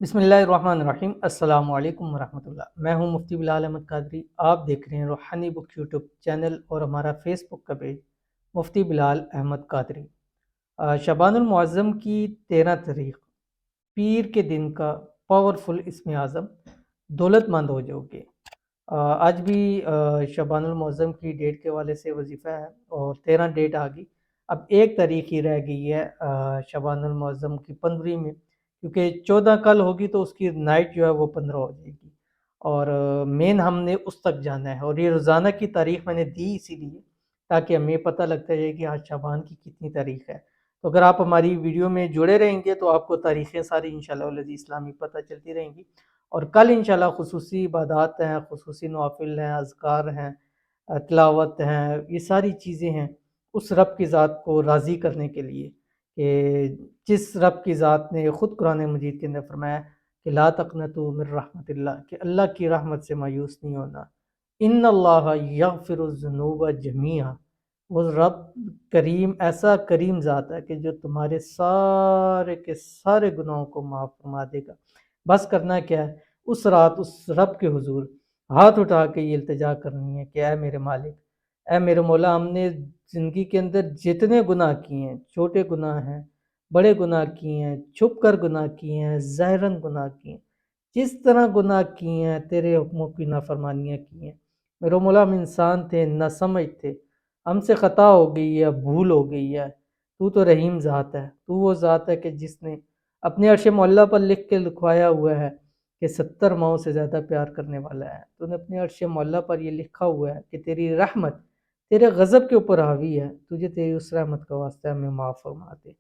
بسم اللہ الرحمن الرحیم۔ السلام علیکم ورحمۃ اللہ۔ میں ہوں مفتی بلال احمد قادری۔ آپ دیکھ رہے ہیں روحانی بک یوٹیوب چینل اور ہمارا فیس بک کا پیج مفتی بلال احمد قادری۔ شعبان المعظم کی 13 تاریخ پیر کے دن کا پاورفل اسم اعظم دولت مند ہو جاؤ گے۔ آج بھی شعبان المعظم کی ڈیٹ کے حوالے سے وظیفہ ہے اور 13 ڈیٹ آ گئی۔ اب ایک تاریخ ہی رہ گئی ہے شعبان المعظم کی 15 میں، کیونکہ 14 کل ہوگی تو اس کی نائٹ جو ہے وہ 15 ہو جائے گی، اور مین ہم نے اس تک جانا ہے۔ اور یہ روزانہ کی تاریخ میں نے دی اسی لیے تاکہ ہمیں پتہ لگتا ہے کہ آج شعبان کی کتنی تاریخ ہے۔ تو اگر آپ ہماری ویڈیو میں جڑے رہیں گے تو آپ کو تاریخیں ساری انشاءاللہ والذی اسلامی پتہ چلتی رہیں گی، اور کل انشاءاللہ خصوصی عبادات ہیں، خصوصی نوافل ہیں، اذکار ہیں، تلاوت ہیں، یہ ساری چیزیں ہیں اس رب کی ذات کو راضی کرنے کے لیے، کہ جس رب کی ذات نے خود قرآن مجید کے اندر فرمایا کہ لا تقنطوا من رحمت اللہ، کہ اللہ کی رحمت سے مایوس نہیں ہونا۔ ان اللہ یغفر الذنوب جمیعا، وہ رب کریم ایسا کریم ذات ہے کہ جو تمہارے سارے کے سارے گناہوں کو معاف فرما دے گا۔ بس کرنا کیا ہے، اس رات اس رب کے حضور ہاتھ اٹھا کے یہ التجا کرنی ہے کہ اے میرے مالک، اے میرے مولا، ہم نے زندگی کے اندر جتنے گناہ کیے ہیں، چھوٹے گناہ ہیں، بڑے گناہ کیے ہیں، چھپ کر گناہ کیے ہیں، ظاہراً گناہ کیے ہیں، جس طرح گناہ کیے ہیں، تیرے حکموں کی نافرمانیاں کی ہیں۔ میرے مولا، ہم انسان تھے، نہ سمجھ تھے، ہم سے خطا ہو گئی ہے، بھول ہو گئی ہے۔ تو رحیم ذات ہے، تو وہ ذات ہے کہ جس نے اپنے عرش معلیٰ پر لکھ کے لکھوایا ہوا ہے کہ 70 ماؤں سے زیادہ پیار کرنے والا ہے۔ تو نے اپنے عرش معلیٰ پر یہ لکھا ہوا ہے کہ تیری رحمت تیرے غضب کے اوپر حاوی ہے، تجھے تیری اس رحمت کا واسطہ ہمیں معاف فرما دے۔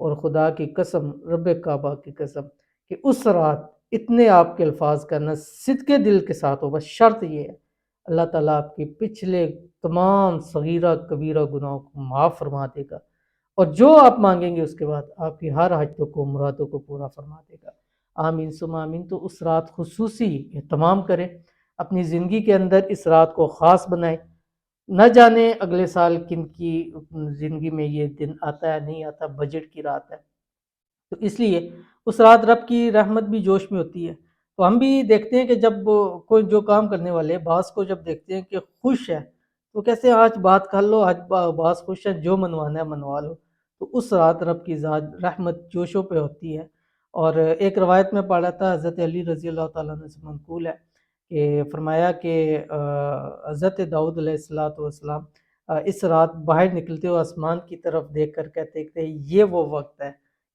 اور خدا کی قسم، رب کعبہ کی قسم، کہ اس رات اتنے آپ کے الفاظ کرنا صدق دل کے ساتھ ہو، بس شرط یہ ہے اللہ تعالیٰ آپ کے پچھلے تمام صغیرہ کبیرہ گناہوں کو معاف فرما دے گا، اور جو آپ مانگیں گے اس کے بعد آپ کی ہر حاجتوں کو، مرادوں کو پورا فرما دے گا۔ آمین ثم آمین۔ تو اس رات خصوصی اہتمام کریں، اپنی زندگی کے اندر اس رات کو خاص بنائیں۔ نہ جانے اگلے سال کن کی زندگی میں یہ دن آتا ہے نہیں آتا، بجٹ کی رات ہے، تو اس لیے اس رات رب کی رحمت بھی جوش میں ہوتی ہے۔ تو ہم بھی دیکھتے ہیں کہ جب کوئی جو کام کرنے والے بعض کو جب دیکھتے ہیں کہ خوش ہے تو کیسے آج بات کر لو، آج بعض خوش ہے، جو منوانا ہے منوا لو۔ تو اس رات رب کی ذات رحمت جوشوں پہ ہوتی ہے۔ اور ایک روایت میں پڑھا تھا، حضرت علی رضی اللہ تعالیٰ عنہ سے منقول ہے کہ فرمایا کہ حضرت داؤد علیہ السلام اس رات باہر نکلتے ہوئے آسمان کی طرف دیکھ کر کہتے کہ یہ وہ وقت ہے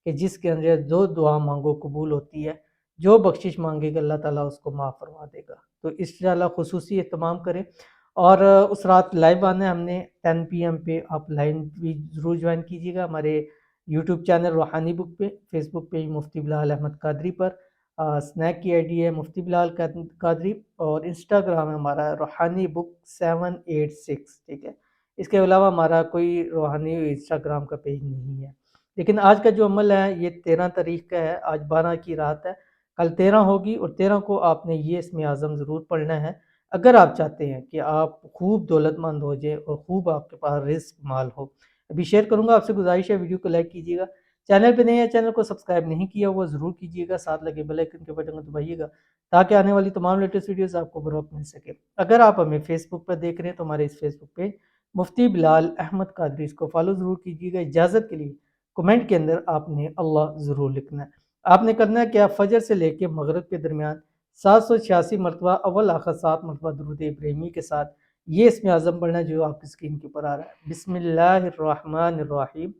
کہ جس کے اندر جو دعا مانگو قبول ہوتی ہے، جو بخشش مانگے گا اللہ تعالیٰ اس کو معاف فرما دے گا۔ تو انشاءاللہ خصوصی اہتمام کریں، اور اس رات لائیو آنا ہے ہم نے 10 PM پہ، آپ لائیو بھی ضرور جوائن کیجیے گا ہمارے یوٹیوب چینل روحانی بک پہ، فیس بک پیج مفتی بلال احمد قادری پر، سنیک کی آئی ڈی ہے مفتی بلال قادری، اور انسٹاگرام ہے ہمارا روحانی بک 786، ٹھیک ہے۔ اس کے علاوہ ہمارا کوئی روحانی انسٹاگرام کا پیج نہیں ہے۔ لیکن آج کا جو عمل ہے یہ 13 تاریخ کا ہے، آج 12 کی رات ہے، کل 13 ہوگی، اور 13 کو آپ نے یہ اسم اعظم ضرور پڑھنا ہے اگر آپ چاہتے ہیں کہ آپ خوب دولت مند ہو جائیں اور خوب آپ کے پاس رزق مال ہو۔ ابھی شیئر کروں گا، آپ سے گزارش ہے ویڈیو کو لائک کیجیے گا، چینل پہ نہیں ہے چینل کو سبسکرائب نہیں کیا وہ ضرور کیجیے گا، ساتھ لگے بیل آئکن کے بٹن کو دبائیے گا تاکہ آنے والی تمام لیٹسٹ ویڈیوز آپ کو بروقت مل سکے۔ اگر آپ ہمیں فیس بک پر دیکھ رہے ہیں تو ہمارے اس فیس بک پہ مفتی بلال احمد قادری، اس کو فالو ضرور کیجیے گا۔ اجازت کے لیے کمنٹ کے اندر آپ نے اللہ ضرور لکھنا ہے۔ آپ نے کرنا ہے کہ آپ فجر سے لے کے مغرب کے درمیان 786 مرتبہ اول آخر 7 مرتبہ درود ابراہیمی کے ساتھ یہ اسم اعظم پڑھنا ہے جو آپ کی اسکرین کے اوپر آ رہا ہے، بسم اللہ الرحمن الرحیم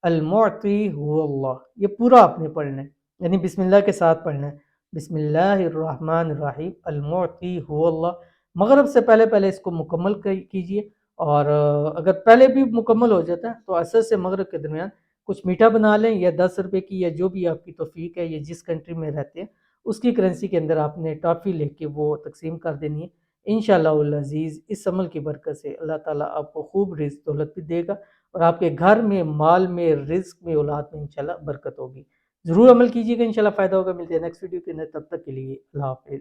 المعطی هو اللہ۔ یہ پورا آپ نے پڑھنا ہے، یعنی بسم اللہ کے ساتھ پڑھنا ہے، بسم اللہ الرحمن الرحیم المعطی هو اللہ۔ مغرب سے پہلے اس کو مکمل کیجئے، اور اگر پہلے بھی مکمل ہو جاتا ہے تو عصر سے مغرب کے درمیان کچھ میٹھا بنا لیں، یا 10 روپے کی یا جو بھی آپ کی توفیق ہے، یا جس کنٹری میں رہتے ہیں اس کی کرنسی کے اندر آپ نے ٹافی لے کے وہ تقسیم کر دینی ہے۔ انشاءاللہ العزیز اس عمل کی برکت سے اللہ تعالیٰ آپ کو خوب رزق دولت بھی دے گا، اور آپ کے گھر میں، مال میں، رزق میں، اولاد میں انشاءاللہ برکت ہوگی۔ ضرور عمل کیجیے گا، انشاءاللہ فائدہ ہوگا۔ ملتے ہیں نیکسٹ ویڈیو کے اندر، تب تک کے لیے اللہ حافظ۔